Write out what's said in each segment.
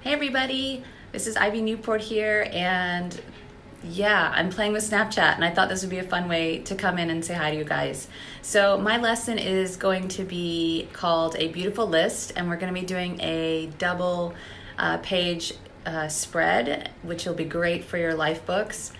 Hey everybody, this is Ivy Newport here, and yeah, I'm playing with Snapchat, and I thought this would be a fun way to come in and say hi to you guys. So my lesson is going to be called A Beautiful List, and we're going to be doing a double page spread, which will be great for your life books.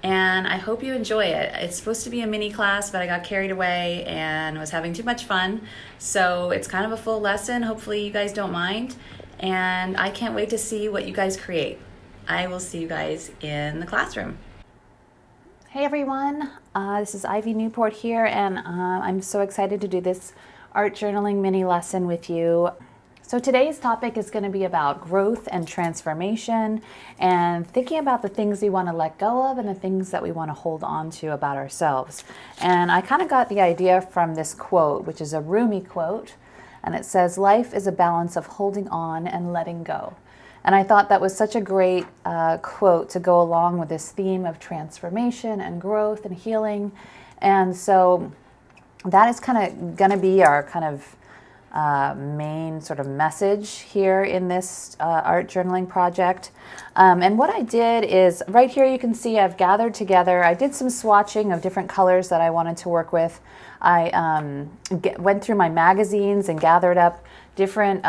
And I hope you enjoy it. It's supposed to be a mini class, but I got carried away and was having too much fun. So it's kind of a full lesson. Hopefully you guys don't mind. And I can't wait to see what you guys create. I will see you guys in the classroom. Hey everyone, this is Ivy Newport here, and I'm so excited to do this art journaling mini lesson with you. So today's topic is going to be about growth and transformation and thinking about the things we want to let go of and the things that we want to hold on to about ourselves. And I kind of got the idea from this quote, which is a Rumi quote, and it says, "Life is a balance of holding on and letting go." And I thought that was such a great quote to go along with this theme of transformation and growth and healing. And so that is kind of going to be our kind of main sort of message here in this art journaling project. And what I did is, right here you can see I've gathered together, I did some swatching of different colors that I wanted to work with. I went through my magazines and gathered up different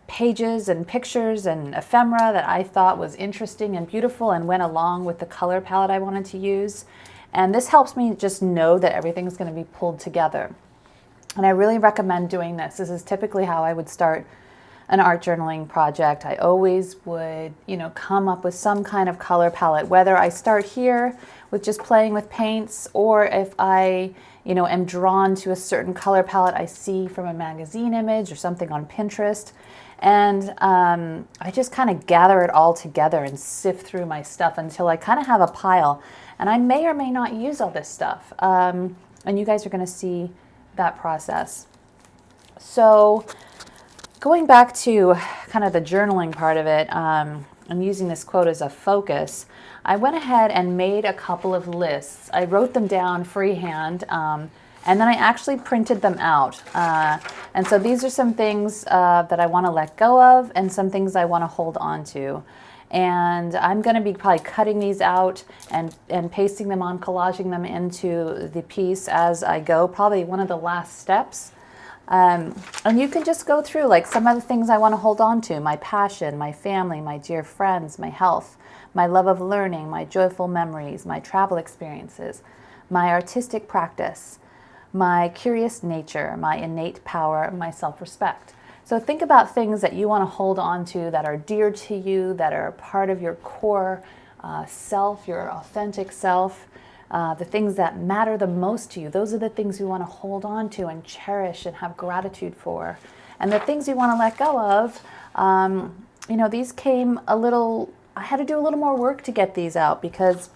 pages and pictures and ephemera that I thought was interesting and beautiful and went along with the color palette I wanted to use. And this helps me just know that everything's going to be pulled together. And I really recommend doing this. This is typically how I would start an art journaling project. I always would, come up with some kind of color palette, whether I start here with just playing with paints, or if I, am drawn to a certain color palette I see from a magazine image or something on Pinterest. And I just kind of gather it all together and sift through my stuff until I kind of have a pile. And I may or may not use all this stuff. And you guys are going to see that process. So going back to kind of the journaling part of it, I'm using this quote as a focus. I went ahead and made a couple of lists. I wrote them down freehand, and then I actually printed them out. And so these are some things that I want to let go of and some things I want to hold on to. And I'm going to be probably cutting these out and pasting them on, collaging them into the piece as I go, probably one of the last steps. And you can just go through like some of the things I want to hold on to: my passion, my family, my dear friends, my health, my love of learning, my joyful memories, my travel experiences, my artistic practice, my curious nature, my innate power, my self-respect. So think about things that you want to hold on to that are dear to you, that are part of your core self, your authentic self, the things that matter the most to you. Those are the things we want to hold on to and cherish and have gratitude for. And the things we want to let go of, these came I had to do a little more work to get these out, because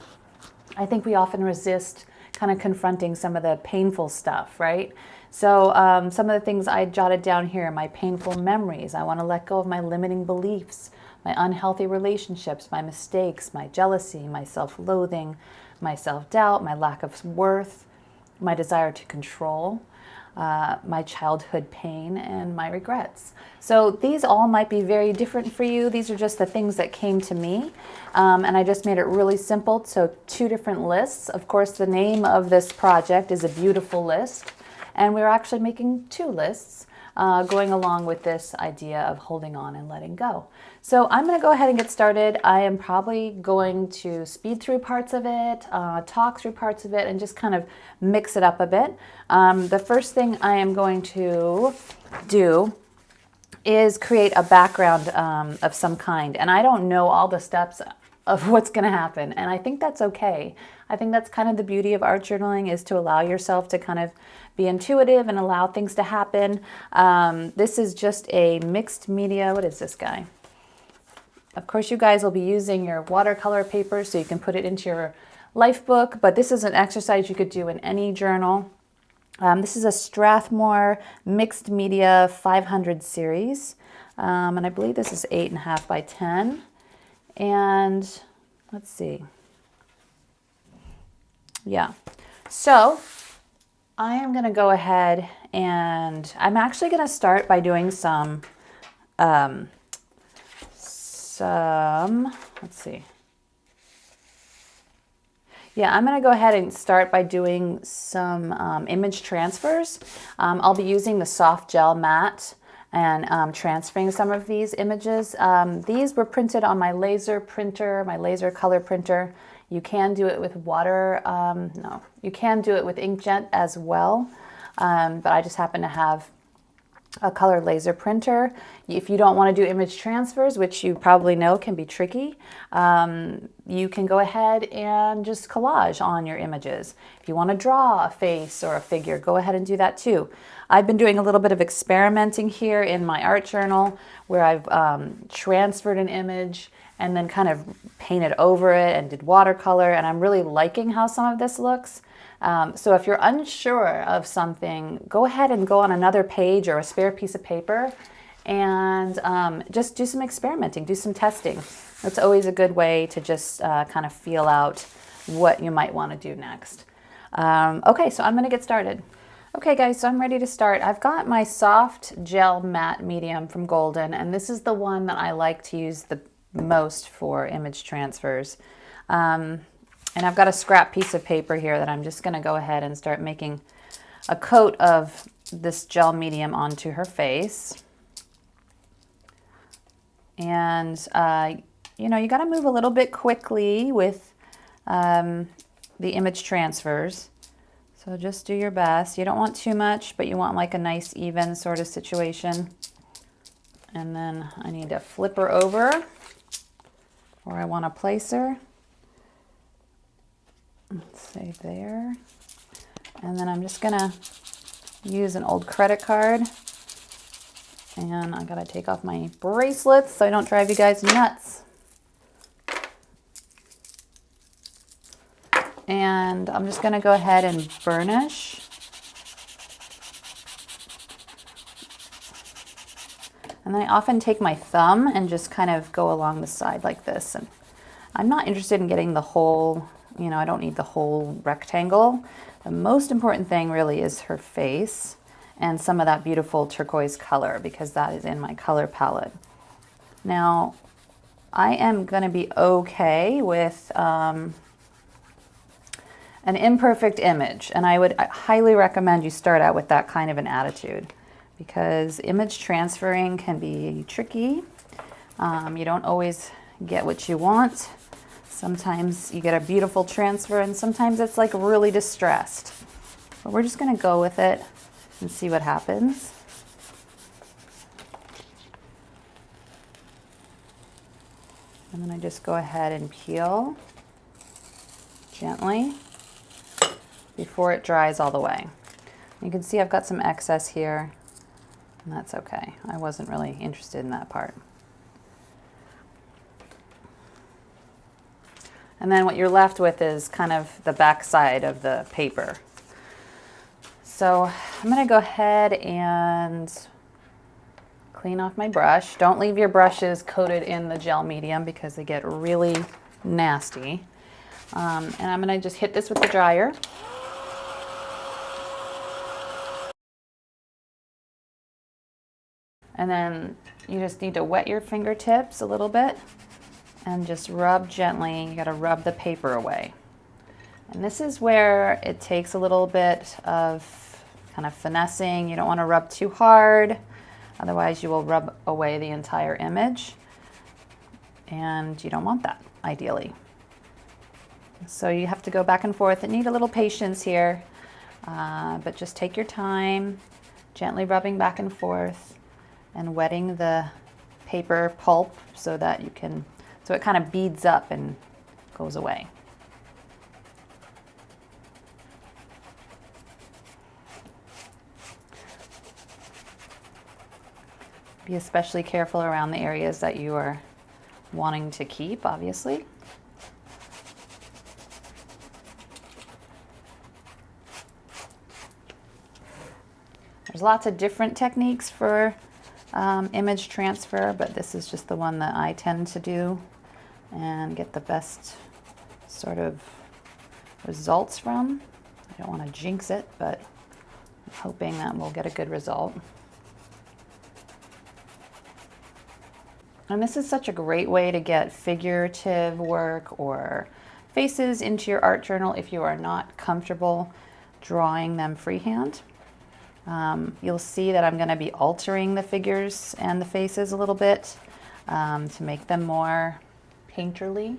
I think we often resist kind of confronting some of the painful stuff, right? So some of the things I jotted down here: my painful memories. I want to let go of my limiting beliefs, my unhealthy relationships, my mistakes, my jealousy, my self-loathing, my self-doubt, my lack of worth, my desire to control, my childhood pain, and my regrets. So these all might be very different for you. These are just the things that came to me. And I just made it really simple. So 2 different lists. Of course, the name of this project is A Beautiful List. And we're actually making 2 lists going along with this idea of holding on and letting go. So I'm going to go ahead and get started. I am probably going to speed through parts of it, talk through parts of it, and just kind of mix it up a bit. The first thing I am going to do is create a background of some kind. And I don't know all the steps of what's going to happen, and I think that's okay. I think that's kind of the beauty of art journaling, is to allow yourself to kind of be intuitive and allow things to happen. This is just a mixed media. What is this guy? Of course, you guys will be using your watercolor paper, so you can put it into your life book, but this is an exercise you could do in any journal. This is a Strathmore Mixed Media 500 series, and I believe this is 8.5 by 10. And let's see. Yeah. So I am going to go ahead and I'm actually going to start by doing some some, let's see. Yeah, I'm going to go ahead and start by doing some image transfers. I'll be using the soft gel matte and transferring some of these images. These were printed on my laser printer, my laser color printer. You can do it with you can do it with inkjet as well, but I just happen to have a color laser printer. If you don't want to do image transfers, which you probably know can be tricky, you can go ahead and just collage on your images. If you want to draw a face or a figure, go ahead and do that too. I've been doing a little bit of experimenting here in my art journal where I've transferred an image and then kind of painted over it and did watercolor, and I'm really liking how some of this looks. So if you're unsure of something, go ahead and go on another page or a spare piece of paper and just do some experimenting, do some testing. That's always a good way to just kind of feel out what you might want to do next. Okay, so I'm going to get started. Okay guys, so I'm ready to start. I've got my soft gel matte medium from Golden, and this is the one that I like to use the most for image transfers. And I've got a scrap piece of paper here that I'm just going to go ahead and start making a coat of this gel medium onto her face. And, you know, you got to move a little bit quickly with the image transfers. So just do your best. You don't want too much, but you want like a nice even sort of situation. And then I need to flip her over where I want to place her. Let's say there. And then I'm just gonna use an old credit card, and I gotta take off my bracelets so I don't drive you guys nuts. And I'm just gonna go ahead and burnish. And then I often take my thumb and just kind of go along the side like this. And I'm not interested in getting the whole, you know, I don't need the whole rectangle. The most important thing really is her face and some of that beautiful turquoise color, because that is in my color palette. Now, I am going to be okay with an imperfect image, and I highly recommend you start out with that kind of an attitude, because image transferring can be tricky. You don't always get what you want. Sometimes you get a beautiful transfer, and sometimes it's like really distressed. But we're just going to go with it and see what happens. And then I just go ahead and peel gently before it dries all the way. You can see I've got some excess here, and that's okay. I wasn't really interested in that part. And then what you're left with is kind of the back side of the paper. So I'm going to go ahead and clean off my brush. Don't leave your brushes coated in the gel medium because they get really nasty. And I'm going to just hit this with the dryer. And then you just need to wet your fingertips a little bit and just rub gently. You got to rub the paper away. And this is where it takes a little bit of kind of finessing. You don't want to rub too hard, otherwise you will rub away the entire image, and you don't want that ideally. So you have to go back and forth and need a little patience here, but just take your time, gently rubbing back and forth and wetting the paper pulp so that you can, so it kind of beads up and goes away. Be especially careful around the areas that you are wanting to keep, obviously. There's lots of different techniques for image transfer, but this is just the one that I tend to do and get the best sort of results from. I don't want to jinx it, but I'm hoping that we'll get a good result. And this is such a great way to get figurative work or faces into your art journal if you are not comfortable drawing them freehand. You'll see that I'm going to be altering the figures and the faces a little bit to make them more painterly,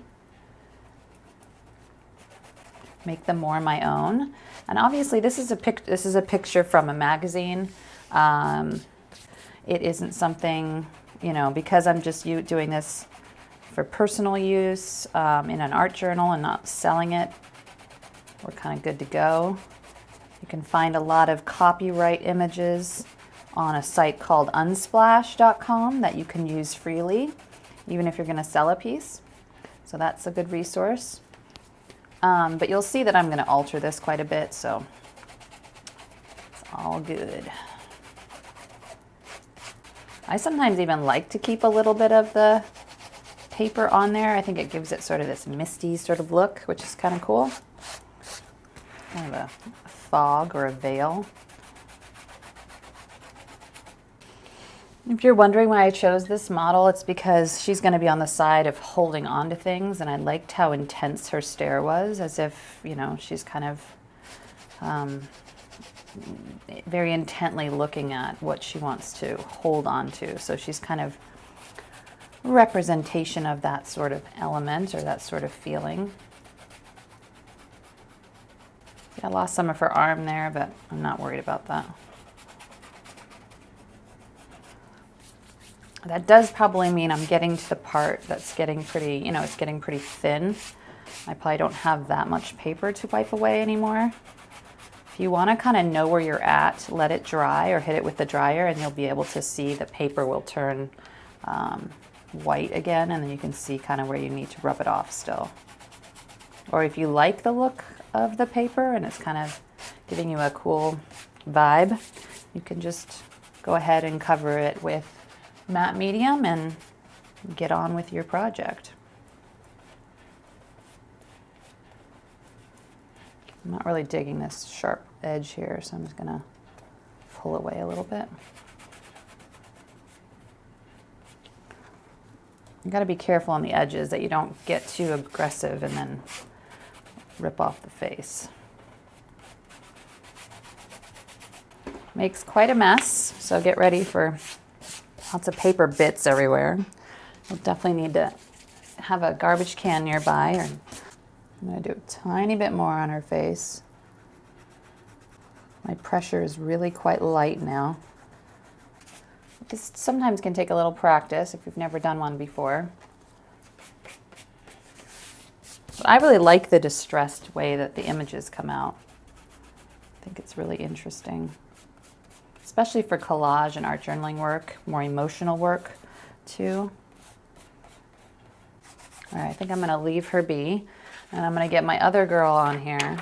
make them more my own. And obviously this is a picture from a magazine. It isn't something, you know, because I'm just doing this for personal use in an art journal and not selling it, we're kind of good to go. You can find a lot of copyright images on a site called unsplash.com that you can use freely, even if you're going to sell a piece. So that's a good resource. But you'll see that I'm going to alter this quite a bit, so it's all good. I sometimes even like to keep a little bit of the paper on there. I think it gives it sort of this misty sort of look, which is kind of cool. Kind of a fog or a veil. If you're wondering why I chose this model, it's because she's going to be on the side of holding on to things, and I liked how intense her stare was, as if, you know, she's kind of very intently looking at what she wants to hold on to. So she's kind of a representation of that sort of element or that sort of feeling. I lost some of her arm there, but I'm not worried about that. That does probably mean I'm getting to the part that's getting pretty, you know, it's getting pretty thin. I probably don't have that much paper to wipe away anymore. If you want to kind of know where you're at, let it dry or hit it with the dryer, and you'll be able to see the paper will turn white again, and then you can see kind of where you need to rub it off still. Or if you like the look of the paper and it's kind of giving you a cool vibe, you can just go ahead and cover it with matte medium and get on with your project. I'm not really digging this sharp edge here, so I'm just gonna pull away a little bit. You gotta be careful on the edges that you don't get too aggressive and then rip off the face. Makes quite a mess, so get ready for lots of paper bits everywhere. You'll definitely need to have a garbage can nearby. Or I'm going to do a tiny bit more on her face. My pressure is really quite light now. This sometimes can take a little practice if you've never done one before. But I really like the distressed way that the images come out. I think it's really interesting, especially for collage and art journaling work, more emotional work too. All right, I think I'm going to leave her be, and I'm going to get my other girl on here,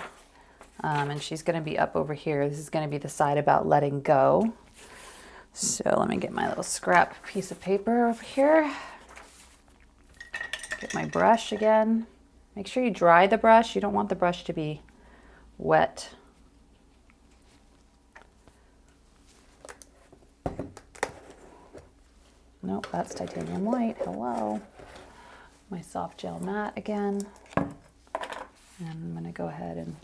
and she's going to be up over here. This is going to be the side about letting go. So let me get my little scrap piece of paper over here. Get my brush again. Make sure you dry the brush. You don't want the brush to be wet. Nope, that's titanium white. Hello. My soft gel matte again. And I'm going to go ahead and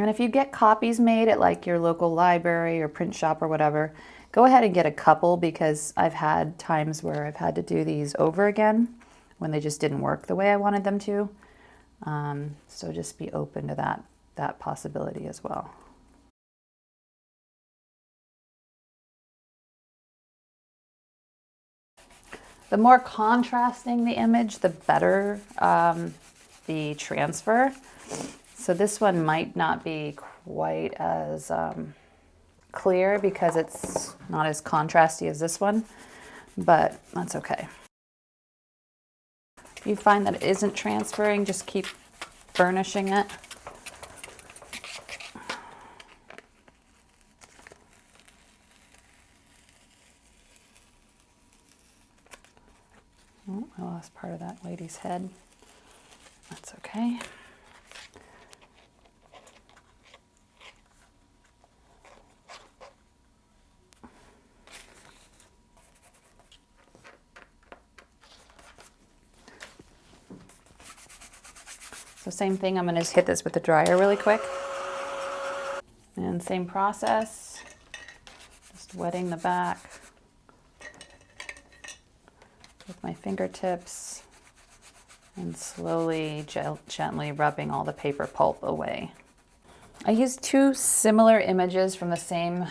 if you get copies made at like your local library or print shop or whatever, go ahead and get a couple, because I've had times where I've had to do these over again when they just didn't work the way I wanted them to. So just be open to that possibility as well. The more contrasting the image, the better the transfer. So this one might not be quite as clear because it's not as contrasty as this one, but that's okay. If you find that it isn't transferring, just keep burnishing it. Oh, I lost part of that lady's head. That's okay. So same thing, I'm gonna just hit this with the dryer really quick. And same process, just wetting the back with my fingertips and slowly, gently rubbing all the paper pulp away. I used two similar images from the same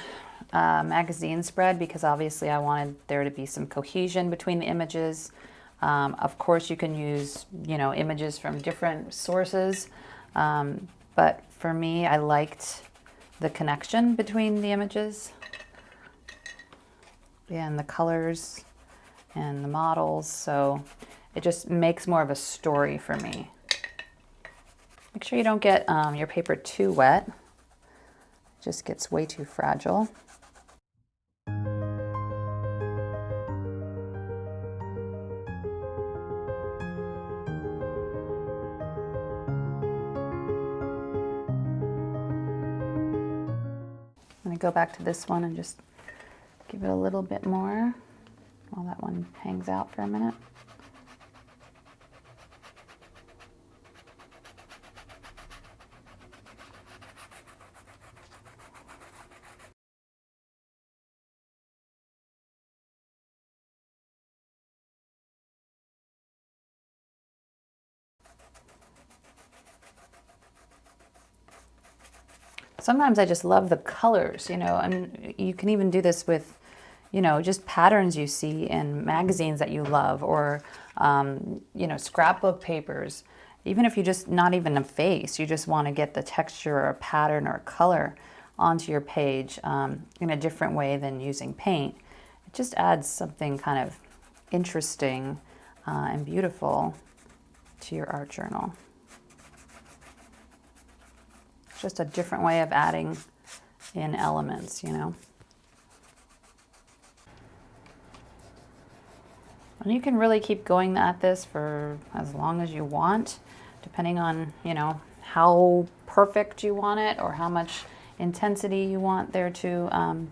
magazine spread because obviously I wanted there to be some cohesion between the images. Of course you can use, images from different sources, but for me I liked the connection between the images and the colors and the models, so it just makes more of a story for me. Make sure you don't get your paper too wet. It just gets way too fragile. I'm going to go back to this one and just give it a little bit more while that one hangs out for a minute. Sometimes I just love the colors, and you can even do this with, just patterns you see in magazines that you love, or, scrapbook papers. Even if you just, not even a face, you just want to get the texture or a pattern or a color onto your page in a different way than using paint. It just adds something kind of interesting and beautiful to your art journal. Just a different way of adding in elements, And you can really keep going at this for as long as you want, depending on, how perfect you want it or how much intensity you want there to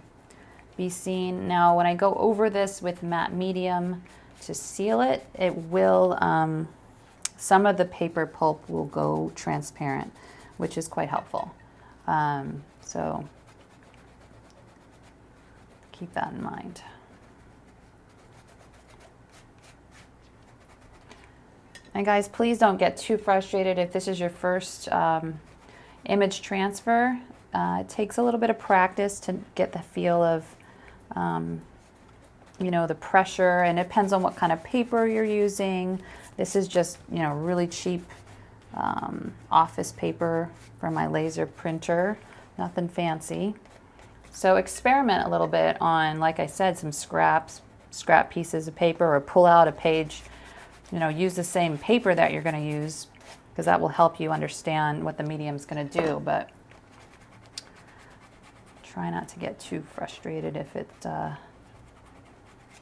be seen. Now, when I go over this with matte medium to seal it, it will, some of the paper pulp will go transparent, which is quite helpful. So keep that in mind. And guys, please don't get too frustrated if this is your first image transfer. It takes a little bit of practice to get the feel of, the pressure, and it depends on what kind of paper you're using. This is just, really cheap office paper from my laser printer, nothing fancy. So experiment a little bit on, like I said, some scrap pieces of paper, or pull out a page, use the same paper that you're going to use, because that will help you understand what the medium's going to do. But try not to get too frustrated if it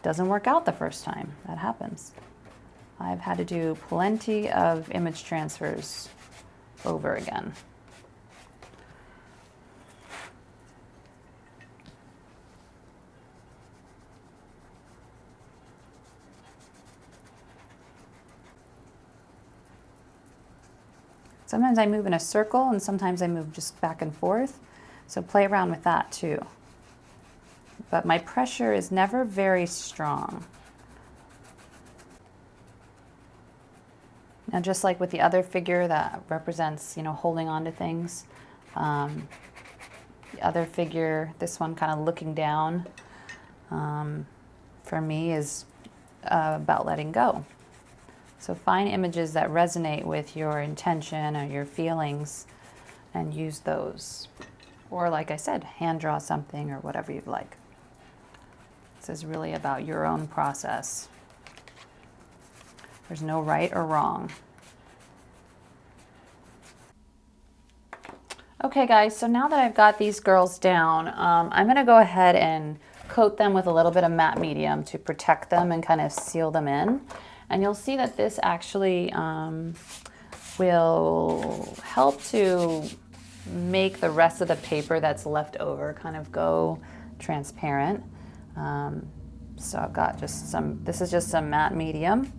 doesn't work out the first time. That happens. I've had to do plenty of image transfers over again. Sometimes I move in a circle and sometimes I move just back and forth. So play around with that too. But my pressure is never very strong. Now, just like with the other figure that represents, holding on to things, the other figure, this one kind of looking down, for me is about letting go. So find images that resonate with your intention or your feelings and use those. Or like I said, hand draw something or whatever you'd like. This is really about your own process. There's no right or wrong. Okay guys, so now that I've got these girls down, I'm gonna go ahead and coat them with a little bit of matte medium to protect them and kind of seal them in. And you'll see that this actually will help to make the rest of the paper that's left over kind of go transparent. So I've got just some, this is just some matte medium.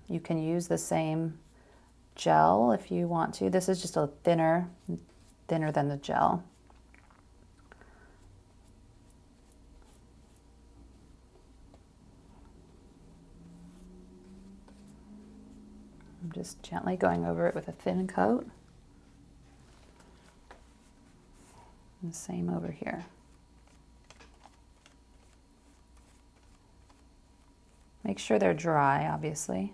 You can use the same gel if you want to. This is just a thinner than the gel. I'm just gently going over it with a thin coat. And the same over here. Make sure they're dry, obviously.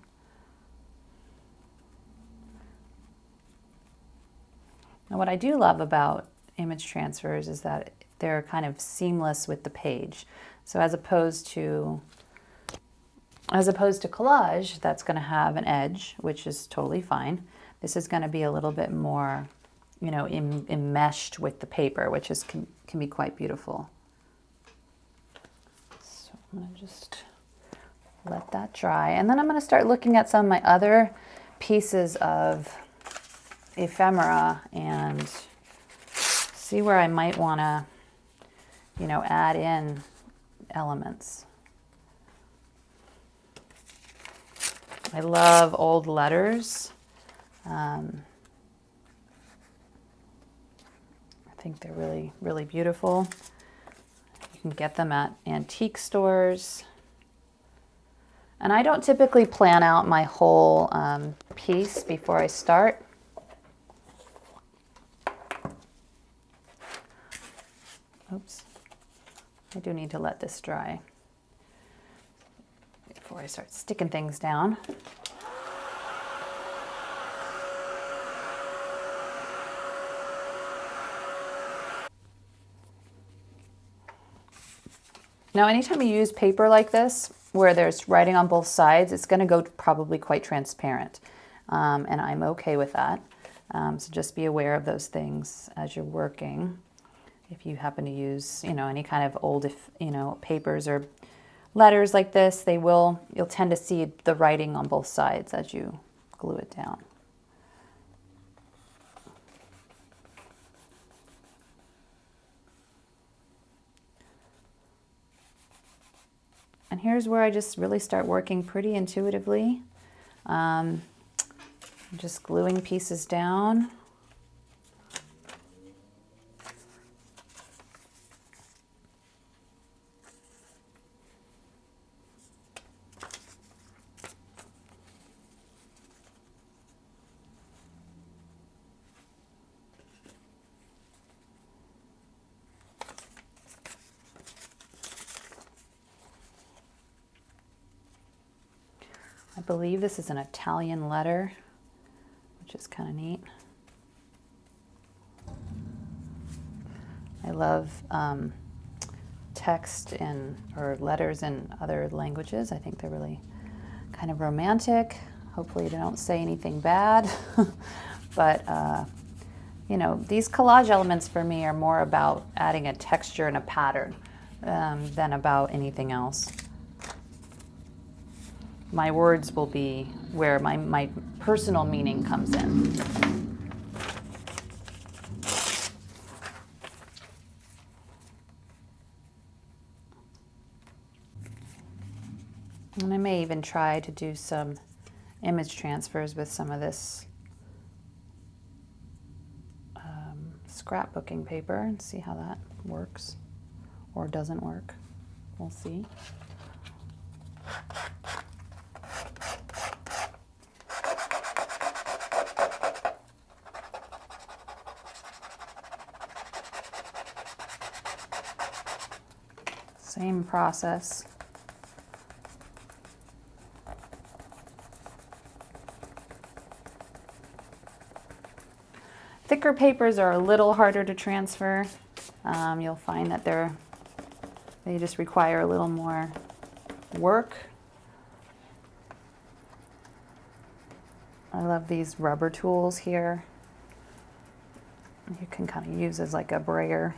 Now what I do love about image transfers is that they're kind of seamless with the page. So as opposed to collage, that's going to have an edge, which is totally fine. This is going to be a little bit more, you know, enmeshed with the paper, which can be quite beautiful. So I'm going to just let that dry. And then I'm going to start looking at some of my other pieces of ephemera and see where I might want to, you know, add in elements. I love old letters. I think they're really, really beautiful. You can get them at antique stores. And I don't typically plan out my whole piece before I start. Oops. I do need to let this dry before I start sticking things down. Now, anytime you use paper like this, where there's writing on both sides, it's going to go probably quite transparent. And I'm okay with that. So just be aware of those things as you're working. If you happen to use, you know, any kind of old, you know, papers or letters like this, you'll tend to see the writing on both sides as you glue it down. And here's where I just really start working pretty intuitively. Just gluing pieces down. I believe this is an Italian letter, which is kind of neat. I love text or letters in other languages. I think they're really kind of romantic. Hopefully they don't say anything bad. But, you know, these collage elements for me are more about adding a texture and a pattern than about anything else. My words will be where my personal meaning comes in. And I may even try to do some image transfers with some of this scrapbooking paper and see how that works or doesn't work. We'll see. Same process. Thicker papers are a little harder to transfer. You'll find that they just require a little more work. I love these rubber tools here. You can kind of use as like a brayer.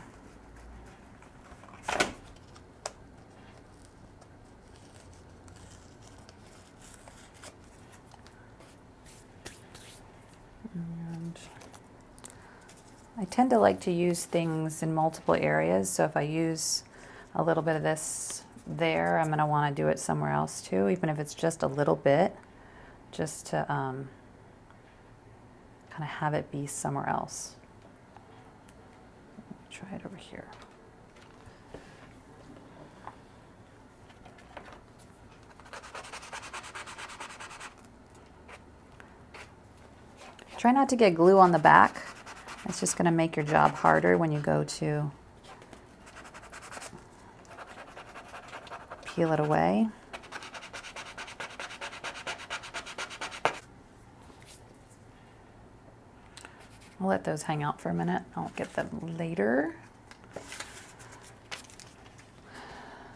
I tend to like to use things in multiple areas, so if I use a little bit of this there, I'm going to want to do it somewhere else too, even if it's just a little bit, just to kind of have it be somewhere else. Try it over here. Try not to get glue on the back. It's just going to make your job harder when you go to peel it away. I'll let those hang out for a minute. I'll get them later.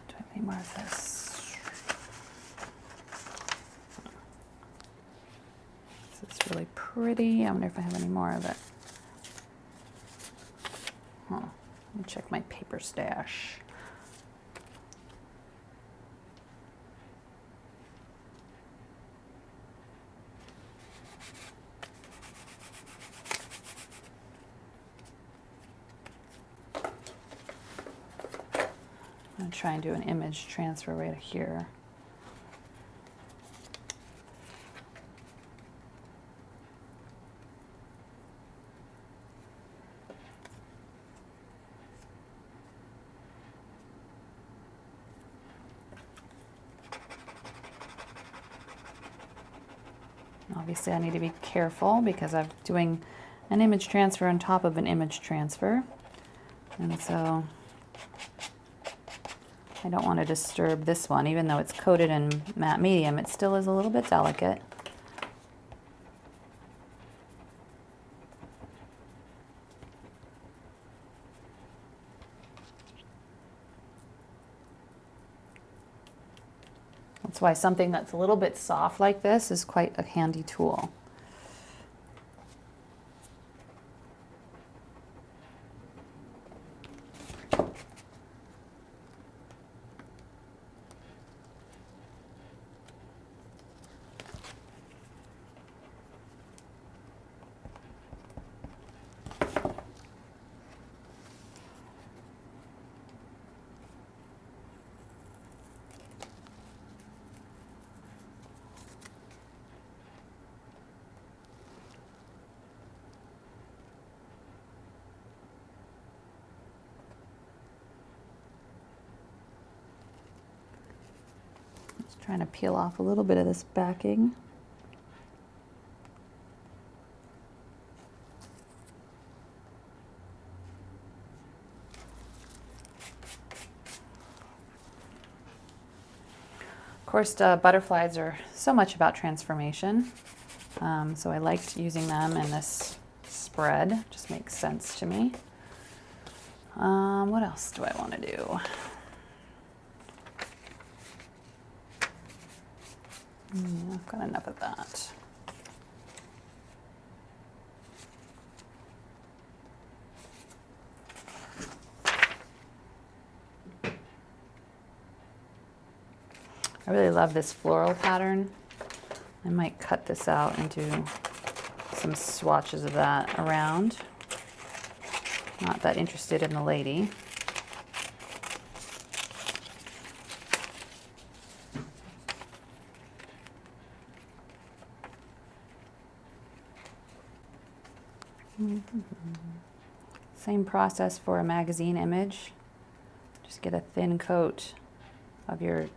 Do I have any more of this? This is really pretty. I wonder if I have any more of it. Let me check my paper stash. I'm going to try and do an image transfer right here. Obviously, I need to be careful because I'm doing an image transfer on top of an image transfer. And so I don't want to disturb this one. Even though it's coated in matte medium, it still is a little bit delicate. That's why something that's a little bit soft like this is quite a handy tool. Trying to peel off a little bit of this backing. Of course, butterflies are so much about transformation, so I liked using them in this spread. Just makes sense to me. What else do I want to do? I've got enough of that. I really love this floral pattern. I might cut this out and do some swatches of that around. Not that interested in the lady. Same process for a magazine image. Just get a thin coat of your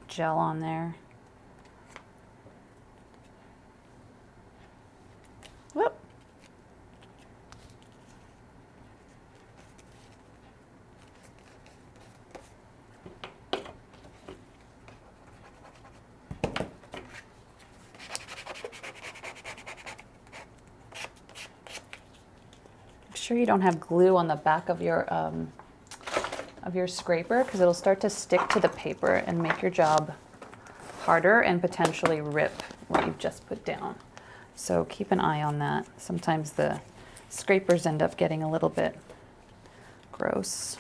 gel on there. Whoop. Make sure you don't have glue on the back of your scraper, because it'll start to stick to the paper and make your job harder and potentially rip what you've just put down. So keep an eye on that. Sometimes the scrapers end up getting a little bit gross.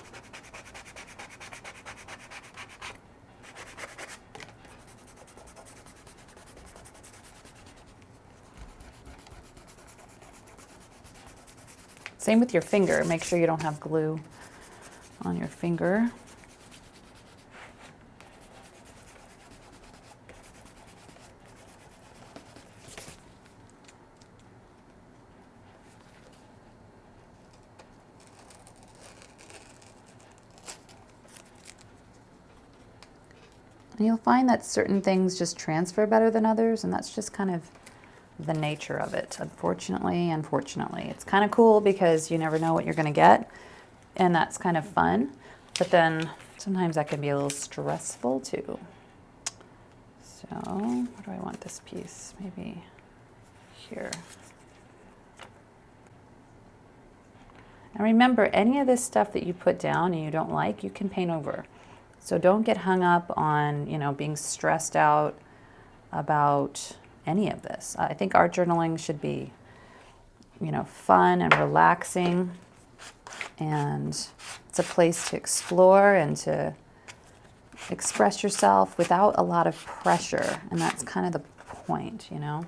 Same with your finger. Make sure you don't have glue on your finger. And you'll find that certain things just transfer better than others, and that's just kind of the nature of it, unfortunately. It's kind of cool because you never know what you're going to get, and that's kind of fun. But then sometimes that can be a little stressful too. So, where do I want this piece? Maybe here. And remember, any of this stuff that you put down and you don't like, you can paint over. So don't get hung up on, you know, being stressed out about any of this. I think art journaling should be, you know, fun and relaxing, and it's a place to explore and to express yourself without a lot of pressure, and that's kind of the point, you know.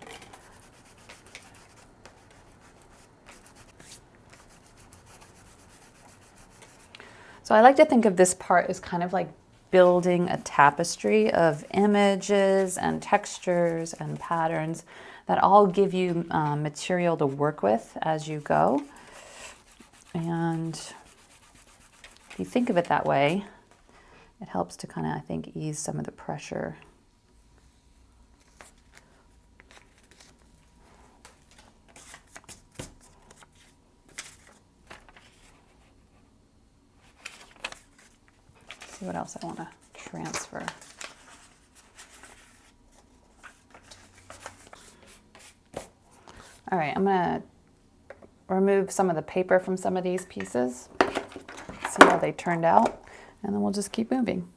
So I like to think of this part as kind of like building a tapestry of images and textures and patterns that all give you material to work with as you go. And if you think of it that way, it helps to kind of, I think, ease some of the pressure. See what else I want to transfer. All right, I'm going to remove some of the paper from some of these pieces, see how they turned out, and then we'll just keep moving.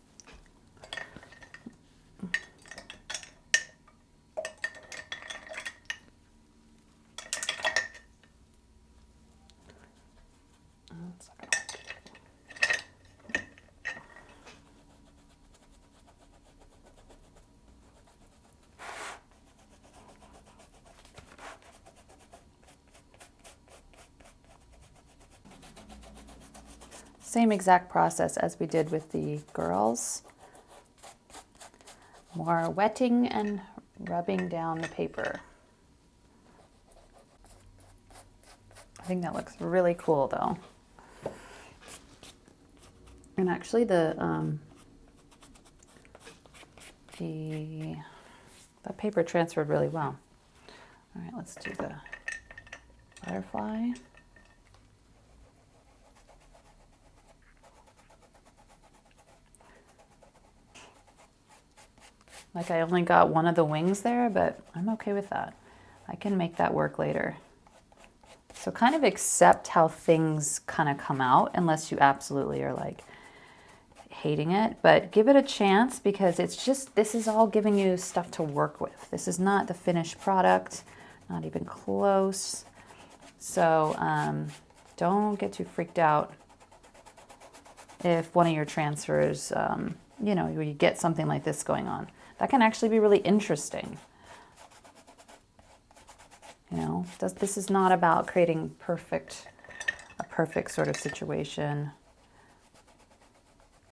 Same exact process as we did with the girls. More wetting and rubbing down the paper. I think that looks really cool though. And actually the paper transferred really well. All right, let's do the butterfly. Like I only got one of the wings there, but I'm okay with that. I can make that work later. So kind of accept how things kind of come out, unless you absolutely are like hating it, but give it a chance, because it's just, this is all giving you stuff to work with. This is not the finished product, not even close. So don't get too freaked out if one of your transfers, you know, you get something like this going on. That can actually be really interesting. You know, this is not about creating a perfect sort of situation.